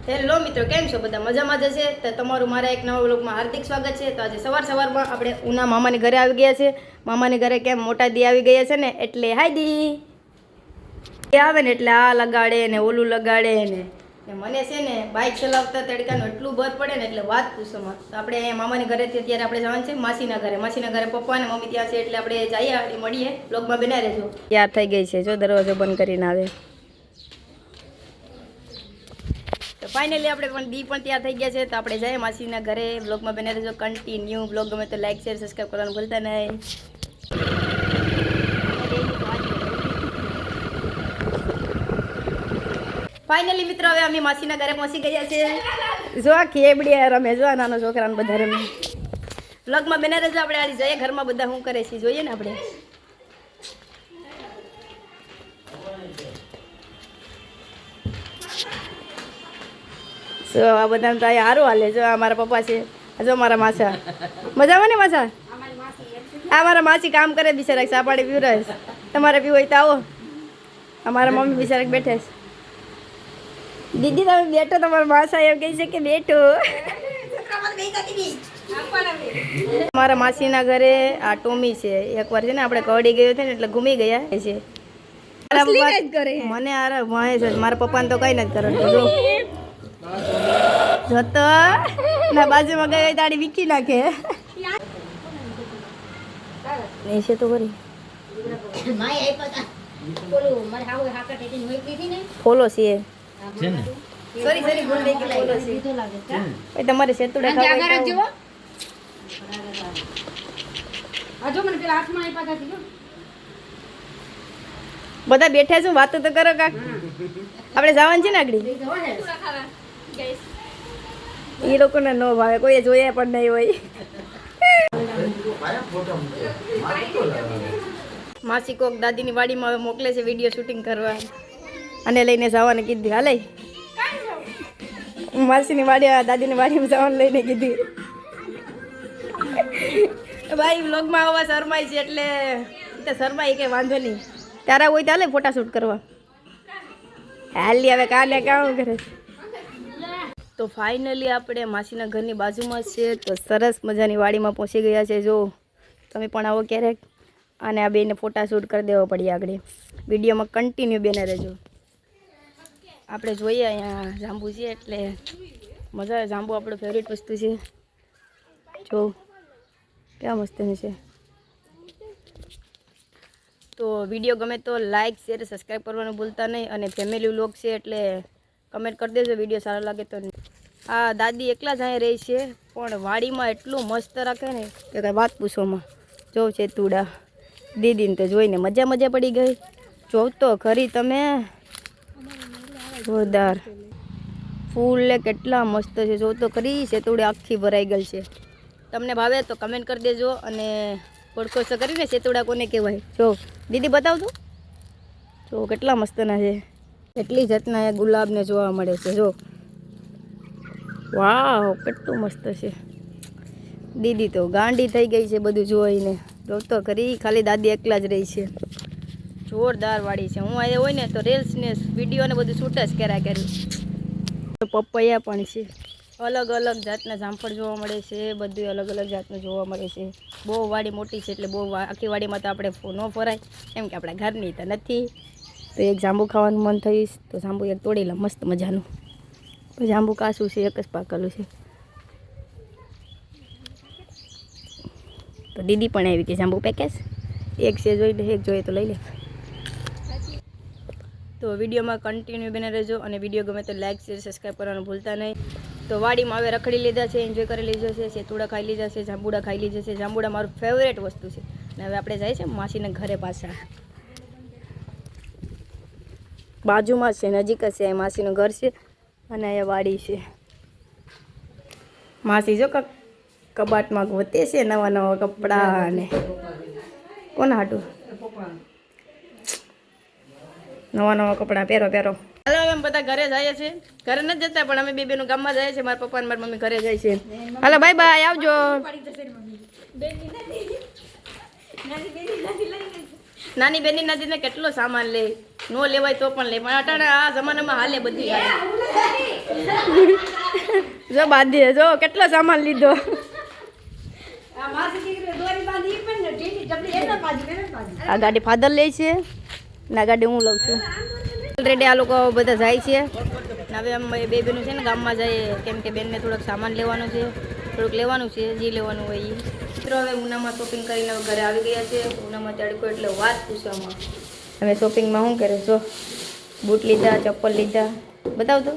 Hello મિત્રો, કેમ છો બધા? મજામાં જ હશે તો તમારું મારા એક નવા વ્લોગમાં હાર્દિક સ્વાગત છે. તો આજે સવારમાં આપણે ઉના મામાની ઘરે આવી ગયા છે. મામાની ઘરે કેમ મોટા દી આવી ગયા છે ને, એટલે હાય દી આવે ને એટલે આ લગાડે ને ઓલું લગાડે ને મને છે ને બાઇક ચલાવતા તડકાનું એટલું બર પડે ને એટલે વાત પૂછોમાં. તો આપણે અહીંયા મામાની ઘરેથી અત્યારે આપણે જવાનું છે માસીના ઘરે પપ્પા અને મમ્મી ત્યાં છે એટલે આપણે જઈએ, મળીએ. બ્લોગમાં બનાવી રહેજો. તૈયાર થઈ ગઈ છે, જો દરવાજો બંધ કરીને આવે. તો ફાઇનલી આપણે પણ દી પણ તૈયાર થઈ ગયા છે. તો આપણે જઈએ માસીના ઘરે. બ્લોગમાં બને રહેજો કન્ટિન્યુ. બ્લોગ ગમે તો લાઈક શેર સબસ્ક્રાઈબ કરવાનું ભૂલતા નહીં. ફાઇનલી મિત્રો હવે અમે માસીના ઘરે પહોંચી ગયા છે. જો ખેબડી રમે, જો નાનો છોકરાને બધા રમે. બ્લોગમાં બને રહેજો. આપણે આજે જઈએ ઘરમાં બધા શું કરે છે જોઈએ ને આપણે. જો આ બધા તો અહીંયા સારું હાલે. જો આ મારા પપ્પા છે, જો મારા માસા મજામાં ને માસા. આ મારા માસી કામ કરે બિચારા, ચા પાણી પીવડાવે. તમારે પીવું હોય તો આવો. અમારા મમ્મી બિચારા બેઠા છે. દીદી તમે બેઠો, તમારા માસા એમ કહે છે કે બેઠો. મારા માસીના ઘરે આ ટોમી છે. એકવાર છે ને આપણે કવડી ગયો છે ને એટલે ઘૂમી ગયા છે. મને આરે વાય છે. મારા પપ્પાને તો કઈ નથી કરે. જતો ના બાજુમાં ગઈ તાળી વીકી નાખે. છે તો કરી ફોલો છે. સોરી ભૂલ થઈ ગઈ. ફોલો છે તમારે સેતુડા ખાવા જેવો. આજો મને પેલા હાથમાં આપ્યા હતા. બધા બેઠા છો, વાતો તો કરો કાક. આપણે જવાનું છે ને આગળ. એ લોકોને ન ભાવે, કોઈ જોયા પણ નહીં હોય. માસી કોક દાદીની વાડીમાં હવે મોકલે છે વિડીયો શૂટિંગ કરવા, અને લઈને જવાનું કીધું. હાલે માસીની વાડી દાદીની વાડીમાં જવાનું લઈને કીધું. ભાઈ વ્લોગમાં આવવા શરમાય છે એટલે શરમાય કંઈ વાંધો નહીં. તારા હોય તો હાલે ફોટા શૂટ કરવા. હાલી હવે કાને કામ કરે. તો ફાઇનલી આપણે માસીના ઘરની બાજુમાં છે, તો સરસ મજાની વાડીમાં પહોંચી ગયા છે. જો તમે પણ આવો ક્યારેક, અને આ બેને ફોટા શૂટ કરી દેવો પડી. આગળ વિડીયોમાં કન્ટિન્યુ બેને રહેજો. આપણે જોઈએ અહીંયા જાંબુ છે એટલે મજા આવે. જાંબુ આપણું ફેવરેટ વસ્તુ છે. જો ક્યાં મસ્ત છે. તો વિડીયો ગમે તો લાઇક શેર સબસ્ક્રાઈબ કરવાનું ભૂલતા નહીં. અને ફેમિલી વ્લોગ છે એટલે કમેન્ટ કરી દેજો વિડીયો સારો લાગે તો. આ દાદી એકલા જ અહીં રહી છે, પણ વાડીમાં એટલું મસ્ત રાખે ને કે કંઈ વાત પૂછોમાં. જોઉં છે તુડા દીદીને તો જોઈને મજા પડી ગઈ. જોવ તો ખરી તમે, જોરદાર ફૂલ કેટલા મસ્ત છે. જોવ તો ખરી, સેતુડી આખી ભરાઈ ગઈ છે. તમને ભાવે તો કમેન્ટ કરી દેજો. અને ઓળખો છો કરીને સેતુડા કોને કહેવાય. જો દીદી બતાવજો, જો કેટલા મસ્તના છે. એટલી જાતના એ ગુલાબને જોવા મળે છે. જો વાવ કેટલું મસ્ત છે. દીદી તો ગાંડી થઈ ગઈ છે બધું જોઈને. જોતો ખરી, ખાલી દાદી એકલા જ રહી છે. જોરદાર વાડી છે. હું અહીંયા હોય ને તો રીલ્સ ને વિડીયો ને બધું શૂટ જ કર્યા કર્યું. પપૈયા પણ છે. અલગ અલગ જાતના જામફળ જોવા મળે છે. બધું અલગ અલગ જાતનું જોવા મળે છે. બહુ વાડી મોટી છે એટલે બહુ આખી વાડીમાં તો આપણે ન ફરાય, એમ કે આપણા ઘરની તો નથી. તો એક જાંબુ ખાવાનું મન થઈશ તો જાંબુ એક તોડી લે મસ્ત મજાનું. જાંબુ કાચું છે, એક જ પાકેલું છે. તો દીદી પણ આવી કે જાંબુ પેકેજ એક છે, જોઈ લે. એક જોઈએ તો લઈ લે. તો વિડીયોમાં કન્ટિન્યુ બને રહેજો. અને વિડીયો ગમે તો લાઈક શેર સબસ્ક્રાઈબ કરવાનું ભૂલતા નહીં. તો વાડીમાં હવે રખડી લીધા છે, એન્જોય કરી લીધો છે. સેતુડા ખાઈ લીધા છે, જાંબુડા ખાઈ લીધા છે. જાંબુડા મારું ફેવરેટ વસ્તુ છે. અને હવે આપણે જઈએ છીએ માસીના ઘરે પાછા. બાજુમાં છે, નજીક જ છે. માસીનું ઘર છે અને અહીંયા વાડી છે. માસી જો કબાટમાં ગોતે છે નવા કપડાં. અને કોના હાટું નવા કપડાં પહેરો. હાલો અમે બધા ઘરે જઈએ છીએ. ઘરે નથી જતા પણ અમે બેનું ગામમાં જઈએ છીએ. મારા પપ્પા અને મારી મમ્મી ઘરે જાય છે. હાલો બાય બાય, આવજો. નાની બેની નદીને કેટલો સામાન લે, નો લેવાય તો પણ લે. પણ અટાણે આ જમાનામાં હાલે બધું. જો બાંધી જો કેટલો સામાન લીધો. આ ગાડી ફાધર લે છે ને આ ગાડી હું લઉં છું. ઓલરેડી આ લોકો બધા જાય છે. હવે અમે બે બેનું છે ને ગામમાં જઈએ કેમ કે બેનને થોડોક સામાન લેવાનું છે, થોડુંક લેવાનું છે, જે લેવાનું હોય એ. મિત્રો હવે ઉનામાં શોપિંગ કરીને ઘરે આવી ગયા છે. ઉનામાં તડકો એટલે વાત પૂછવામાં. અમે શોપિંગમાં શું કરે જો બૂટ લીધા, ચપ્પલ લીધા, બતાવ તો.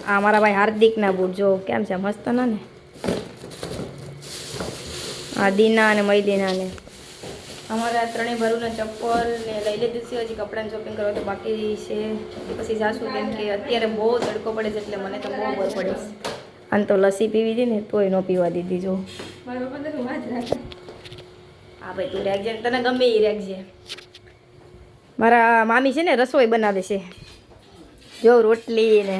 આ મારા ભાઈ હાર્દિકના બૂટ જો કેમ છે મસ્ત ના ને. આ દીના અને મૈદીના ને અમારા ત્રણેય ભરુના ચપ્પલ ને લઈ લીધું છે. હજી કપડાની શોપિંગ કરવા તો બાકી છે. પછી જાશું કેમ કે અત્યારે બહુ તડકો પડે છે એટલે મને તો બહુ બર પડે છે. આને તો લસ્સી પીવી હતી ને તોય ન પીવા દીધી જો. હા ભાઈ તું રાખજે, તને ગમે એ રાખજે. મારા મામી છે ને રસોઈ બનાવે છે જો રોટલી ને.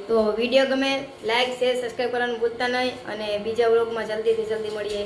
તો વિડીયો ગમે લાઈક શેર સબસ્ક્રાઈબ કરવાનું ભૂલતા નહીં અને બીજા વ્લોગમાં જલ્દીથી જલ્દી મળીએ.